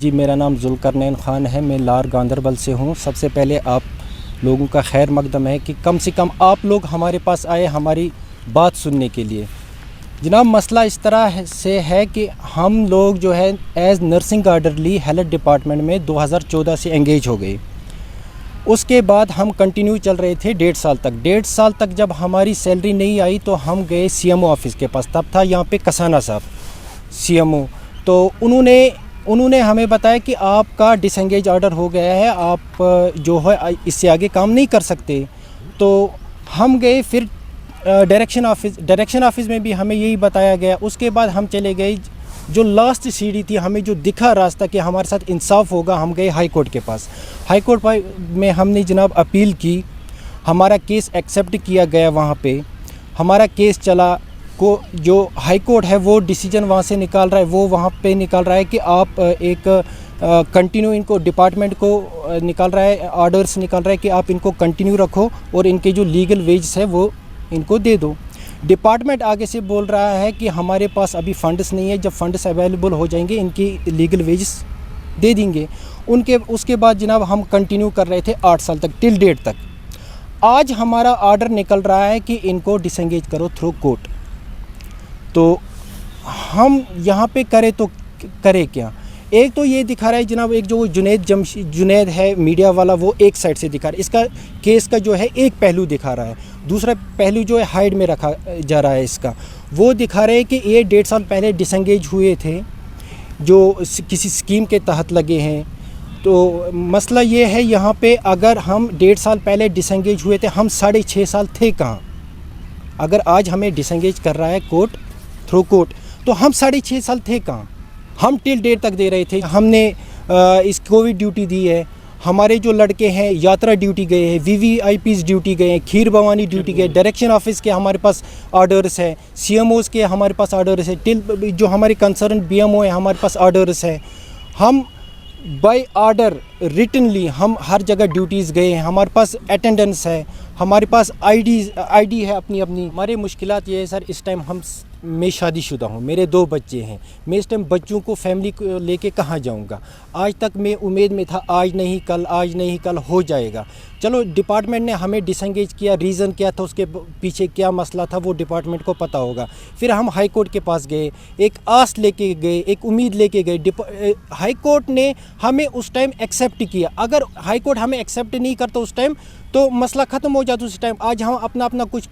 जी, मेरा नाम ज़ुल्करनैन ख़ान है। मैं लार गांदरबल से हूँ। सबसे पहले आप लोगों का खैर मकदम है कि कम से कम आप लोग हमारे पास आए हमारी बात सुनने के लिए। जनाब, मसला इस तरह से है कि हम लोग जो है as nursing orderly health department में 2014 से एंगेज हो गए। उसके बाद हम कंटिन्यू चल रहे थे 1.5 साल तक जब हमारी सैलरी नहीं आई तो हम गए सीएमओ ऑफिस के पास। तब था यहाँ पे कसाना साहब सीएमओ। तो उन्होंने हमें बताया कि आपका डिसएंगेज ऑर्डर हो गया है, आप जो है इससे आगे काम नहीं कर सकते। तो हम गए फिर डायरेक्शन ऑफिस में भी हमें यही बताया गया। उसके बाद हम चले गए, जो लास्ट सीढ़ी थी, हमें जो दिखा रास्ता कि हमारे साथ इंसाफ होगा, हम गए हाई कोर्ट के पास। हाई कोर्ट में हमने जनाब अपील की, हमारा केस एक्सेप्ट किया गया। वहाँ पे हमारा केस चला को जो हाई कोर्ट है वो डिसीजन वहाँ से निकाल रहा है, वो वहाँ पे निकाल रहा है कि आप एक कंटिन्यू इनको डिपार्टमेंट को निकाल रहा है, ऑर्डर्स निकाल रहा है कि आप इनको कंटिन्यू रखो और इनके जो लीगल वेजेस है वो इनको दे दो। डिपार्टमेंट आगे से बोल रहा है कि हमारे पास अभी फंड्स नहीं है, जब फंड्स अवेलेबल हो जाएंगे इनकी लीगल वेजेस दे देंगे। उसके बाद जनाब हम कंटिन्यू कर रहे थे 8 साल तक, टिल डेट तक। आज हमारा ऑर्डर निकल रहा है कि इनको डिसएंगेज करो थ्रू कोर्ट। तो हम यहाँ पे करें तो करें क्या? एक तो ये दिखा रहा है जनाब, एक जो जुनैद है मीडिया वाला, वो एक साइड से दिखा रहा है, इसका केस का जो है एक पहलू दिखा रहा है। दूसरा पहलू जो है हाइड में रखा जा रहा है इसका, वो दिखा रहे हैं कि ये 1.5 साल पहले डिसएंगेज हुए थे, जो किसी स्कीम के तहत लगे हैं। तो मसला ये है यहाँ पे, अगर हम 1.5 साल पहले डिसएंगेज हुए थे, हम 6.5 साल थे कहाँ? अगर आज हमें डिसएंगेज कर रहा है कोर्ट थ्रू कोर्ट, तो हम 6.5 साल थे कहाँ? हम टिल डेट तक दे रहे थे। हमने इस कोविड ड्यूटी दी है, हमारे जो लड़के हैं यात्रा ड्यूटी गए हैं, VVIPs ड्यूटी गए हैं, खीर भवानी ड्यूटी गए, डायरेक्शन ऑफिस के हमारे पास ऑर्डर्स है, CMOs के हमारे पास ऑर्डर्स है, टिल जो हमारे कंसर्न BMO है हमारे पास ऑर्डर्स है। हम बाय ऑर्डर रिटनली हम हर जगह ड्यूटीज़ गए हैं, हमारे पास अटेंडेंस है, हमारे पास ID है अपनी। हमारी मुश्किलात ये है सर, इस टाइम मैं शादीशुदा हूँ, मेरे 2 बच्चे हैं। मैं इस टाइम बच्चों को, फैमिली को लेके कहाँ जाऊँगा? आज तक मैं उम्मीद में था आज नहीं कल हो जाएगा। चलो, डिपार्टमेंट ने हमें डिसएंगेज किया, रीज़न क्या था, उसके पीछे क्या मसला था, वो डिपार्टमेंट को पता होगा। फिर हम हाई कोर्ट के पास गए, एक आस लेके गए, एक उम्मीद लेके गए। हाई कोर्ट ने हमें उस टाइम एक्सेप्ट किया। अगर हाई कोर्ट हमें एक्सेप्ट नहीं करता उस टाइम, तो मसला ख़त्म हो जाता उस टाइम। आज हम अपना कुछ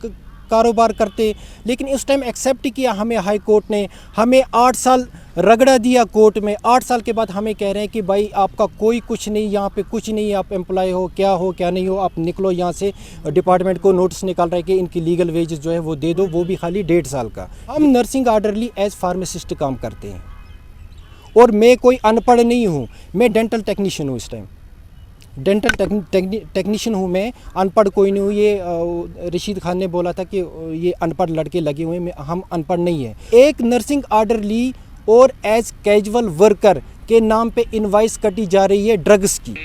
कारोबार करते, लेकिन उस टाइम एक्सेप्ट किया हमें हाई कोर्ट ने। हमें 8 साल रगड़ा दिया कोर्ट में। 8 साल के बाद हमें कह रहे हैं कि भाई आपका कोई कुछ नहीं, यहाँ पे कुछ नहीं, आप एम्प्लॉय हो क्या नहीं हो, आप निकलो यहाँ से। डिपार्टमेंट को नोटिस निकाल रहे हैं कि इनकी लीगल वेजेस जो है वो दे दो, वो भी खाली 1.5 साल का। हम नर्सिंग ऑर्डरली एज फार्मासिस्ट काम करते हैं, और मैं कोई अनपढ़ नहीं हूँ, मैं डेंटल टेक्नीशियन हूँ। इस टाइम डेंटल टेक्नीशियन हूँ मैं, अनपढ़ कोई नहीं हूँ। ये रशीद खान ने बोला था कि ये अनपढ़ लड़के लगे हुए हैं, हम अनपढ़ नहीं है। एक नर्सिंग ऑर्डरली और एज कैजुअल वर्कर के नाम पे इनवाइस कटी जा रही है ड्रग्स की।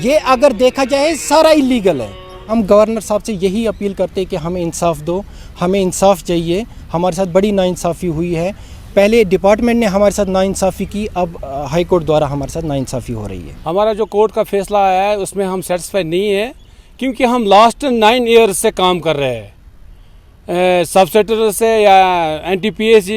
ये अगर देखा जाए सारा इलीगल है। हम गवर्नर साहब से यही अपील करते हैं कि हमें इंसाफ दो, हमें इंसाफ चाहिए। हमारे साथ बड़ी नाइंसाफ़ी हुई है। पहले डिपार्टमेंट ने हमारे साथ नाइंसाफ़ी की, अब हाई कोर्ट द्वारा हमारे साथ नाइंसाफ़ी हो रही है। हमारा जो कोर्ट का फैसला आया है उसमें हम सेटिस्फाई नहीं है, क्योंकि हम लास्ट 9 ईयर्स से काम कर रहे हैं। सब सेक्टर से या NTPSC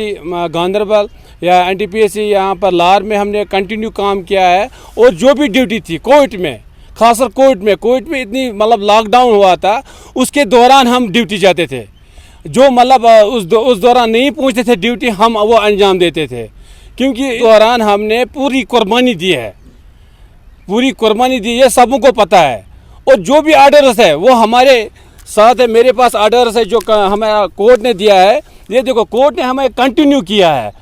गांदरबल या NTPSC यहाँ पर लार में हमने कंटिन्यू काम किया है। और जो भी ड्यूटी थी कोविड में, खासकर कोविड में इतनी मतलब लॉकडाउन हुआ था, उसके दौरान हम ड्यूटी जाते थे। जो मतलब उस दौरान नहीं पहुंचते थे ड्यूटी, हम वो अंजाम देते थे, क्योंकि दौरान हमने पूरी कुर्बानी दी है, ये सबों को पता है। और जो भी ऑर्डर्स है वो हमारे साथ है, मेरे पास ऑर्डर्स है जो हमारा कोर्ट ने दिया है। ये देखो, कोर्ट ने हमें कंटिन्यू किया है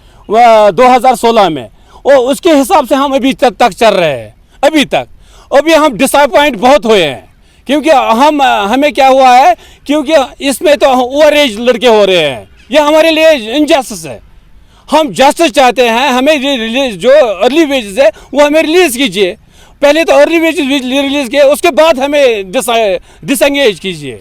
2016 में, और उसके हिसाब से हम अभी तक चल रहे हैं। अभी हम डिसअपॉइंट बहुत हुए हैं, क्योंकि हमें क्या हुआ है, क्योंकि इसमें तो ओवर एज लड़के हो रहे हैं। ये हमारे लिए इनजस्टिस है। हम जस्टिस चाहते हैं, हमें रिलीज जो अर्ली वेजेस है वो हमें रिलीज़ कीजिए। पहले तो अर्ली वेजेस रिलीज़ किए, उसके बाद हमें डिसएंगेज कीजिए।